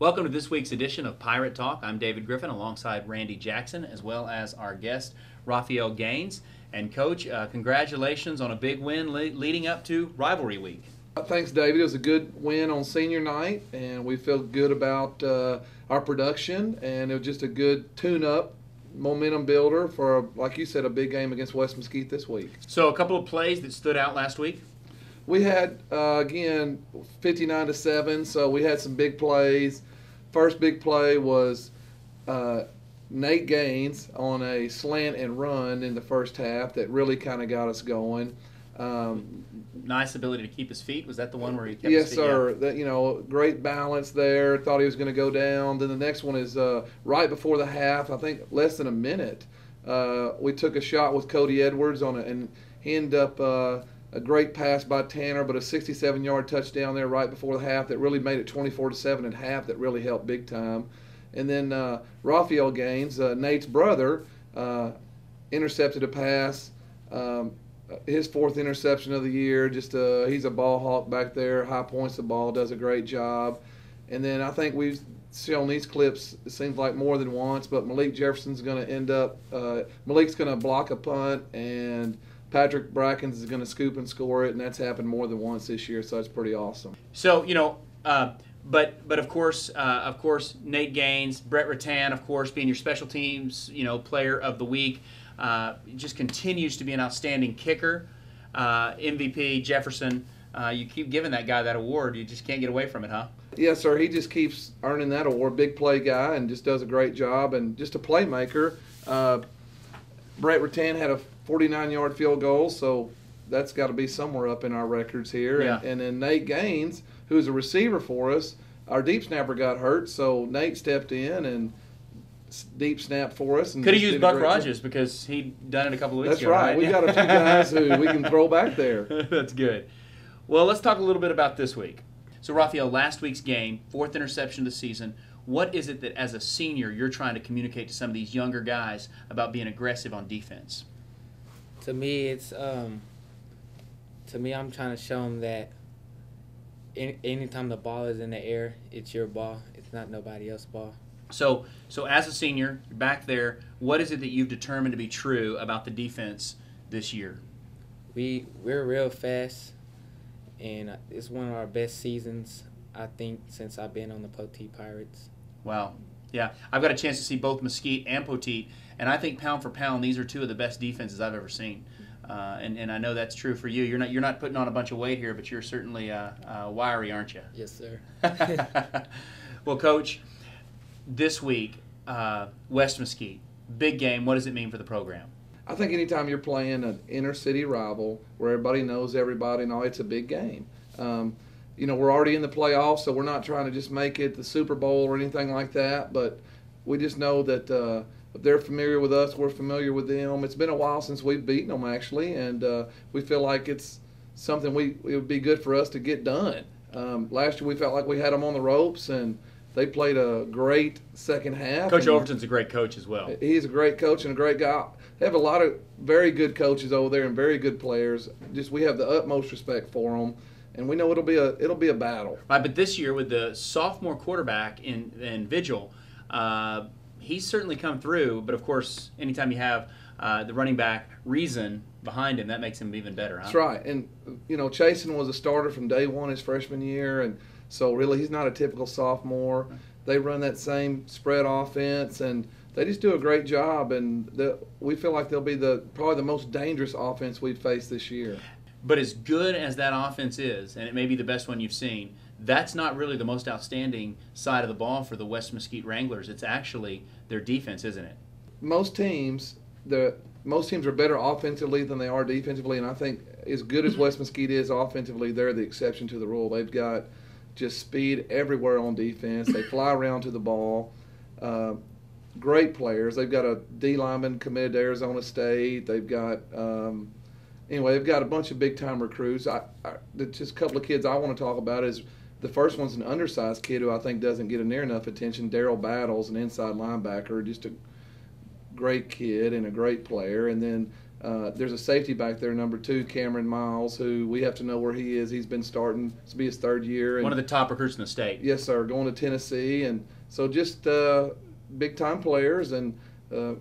Welcome to this week's edition of Pirate Talk. I'm David Griffin alongside Randy Jackson, as well as our guest, Raphael Gaines. And Coach, congratulations on a big win leading up to Rivalry Week. Thanks, David. It was a good win on senior night, and we feel good about our production, and it was just a good tune-up, momentum builder for, like you said, a big game against West Mesquite this week. So a couple of plays that stood out last week? We had, again, 59-7, so we had some big plays. First big play was Nate Gaines on a slant and run in the first half that really kind of got us going. Nice ability to keep his feet. Was that the one where he kept his Yes, feet? sir. Yeah. That, great balance there. Thought he was going to go down. Then the next one is right before the half, I think less than a minute. We took a shot with Cody Edwards on it, and he ended up a great pass by Tanner, but a 67-yard touchdown there right before the half that really made it 24-7 at half. That really helped big time. And then Raphael Gaines, Nate's brother, intercepted a pass. His fourth interception of the year. Just he's a ball hawk back there. High points the ball, does a great job. And then I think we've shown these clips, it seems like more than once, but Malik Jefferson's going to end up Malik's going to block a punt, and Patrick Brackens is going to scoop and score it, and that's happened more than once this year, so it's pretty awesome. So, but of course, Nate Gaines, Brett Rattan, of course, being your special teams, player of the week, just continues to be an outstanding kicker. MVP Jefferson, you keep giving that guy that award. You just can't get away from it, huh? Yes, sir. He just keeps earning that award. Big play guy, and just does a great job, and just a playmaker. Brett Rattan had a 49-yard field goal, so that's got to be somewhere up in our records here. Yeah. And then Nate Gaines, who's a receiver for us, our deep snapper got hurt, so Nate stepped in and deep snap for us. And could have used Buck Rogers because he'd done it a couple of weeks ago. That's right. We got a few guys who we can throw back there. That's good. Well, let's talk a little bit about this week. So, Raphael, last week's game, fourth interception of the season. What is it that, as a senior, you're trying to communicate to some of these younger guys about being aggressive on defense? To me, it's I'm trying to show them that anytime the ball is in the air, it's your ball. It's not nobody else's ball. So as a senior, you're back there, what is it that you've determined to be true about the defense this year? We're real fast, and it's one of our best seasons, I think, since I've been on the Poteet Pirates. Wow. Yeah, I've got a chance to see both Mesquite and Poteet, and I think pound for pound, these are two of the best defenses I've ever seen. And I know that's true for you. You're not putting on a bunch of weight here, but you're certainly wiry, aren't you? Yes, sir. Well, Coach, this week, West Mesquite, big game. What does it mean for the program? I think anytime you're playing an inner-city rival where everybody knows everybody and all, it's a big game. We're already in the playoffs, so we're not trying to just make it the Super Bowl or anything like that, but we just know that they're familiar with us, we're familiar with them. It's been a while since we've beaten them, actually, and we feel like it's something it would be good for us to get done. Last year we felt like we had them on the ropes, and they played a great second half. Coach Overton's a great coach as well. He's a great coach and a great guy. They have a lot of very good coaches over there and very good players. Just we have the utmost respect for them, and we know it'll be a battle. Right, but this year with the sophomore quarterback in Vigil, he's certainly come through. But of course, anytime you have the running back Reason behind him, that makes him even better, huh? That's right. And Chasen was a starter from day one his freshman year, and so really he's not a typical sophomore. They run that same spread offense, and they just do a great job. And we feel like they'll be probably the most dangerous offense we've faced this year. But as good as that offense is, and it may be the best one you've seen, that's not really the most outstanding side of the ball for the West Mesquite Wranglers. It's actually their defense, isn't it? Most teams are better offensively than they are defensively, and I think as good as West Mesquite is offensively, they're the exception to the rule. They've got just speed everywhere on defense. They fly around to the ball. Great players. They've got a D lineman committed to Arizona State. They've got they've got a bunch of big-time recruits. Just a couple of kids I want to talk about is the first one's an undersized kid who I think doesn't get near enough attention, Daryl Battles, an inside linebacker, just a great kid and a great player. And then There's a safety back there, number 2, Cameron Miles, who we have to know where he is. He's been starting. This will be his 3rd year. And, one of the top recruits in the state. yes, sir, going to Tennessee. And so just big-time players. And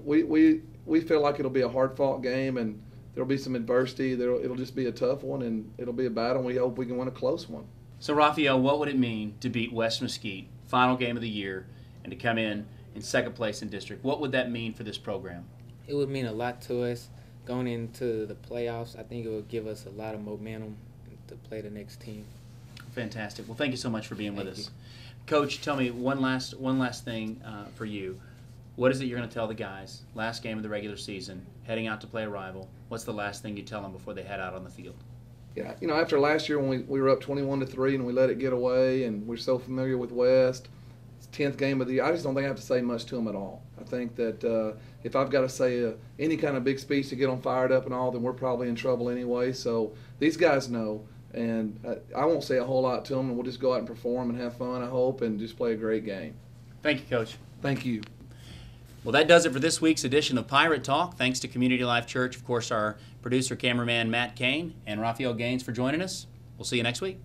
we feel like it'll be a hard-fought game, and there'll be some adversity. It'll just be a tough one, and it'll be a battle, and we hope we can win a close one. So, Raphael, what would it mean to beat West Mesquite, final game of the year, and to come in 2nd place in district? What would that mean for this program? It would mean a lot to us going into the playoffs. I think it would give us a lot of momentum to play the next team. Fantastic. Well, thank you so much for being with us. you. Coach, tell me one last thing for you. What is it you're going to tell the guys, last game of the regular season, heading out to play a rival? What's the last thing you tell them before they head out on the field? Yeah, after last year when we were up 21-3 and we let it get away, and we're so familiar with West, it's 10th game of the year. I just don't think I have to say much to them at all. I think that if I've got to say any kind of big speech to get them fired up and all, then we're probably in trouble anyway. So these guys know, and I won't say a whole lot to them, and we'll just go out and perform and have fun, I hope, and just play a great game. Thank you, Coach. Thank you. Well, that does it for this week's edition of Pirate Talk. Thanks to Community Life Church, of course, our producer, cameraman, Matt Kane, and Raphael Gaines for joining us. We'll see you next week.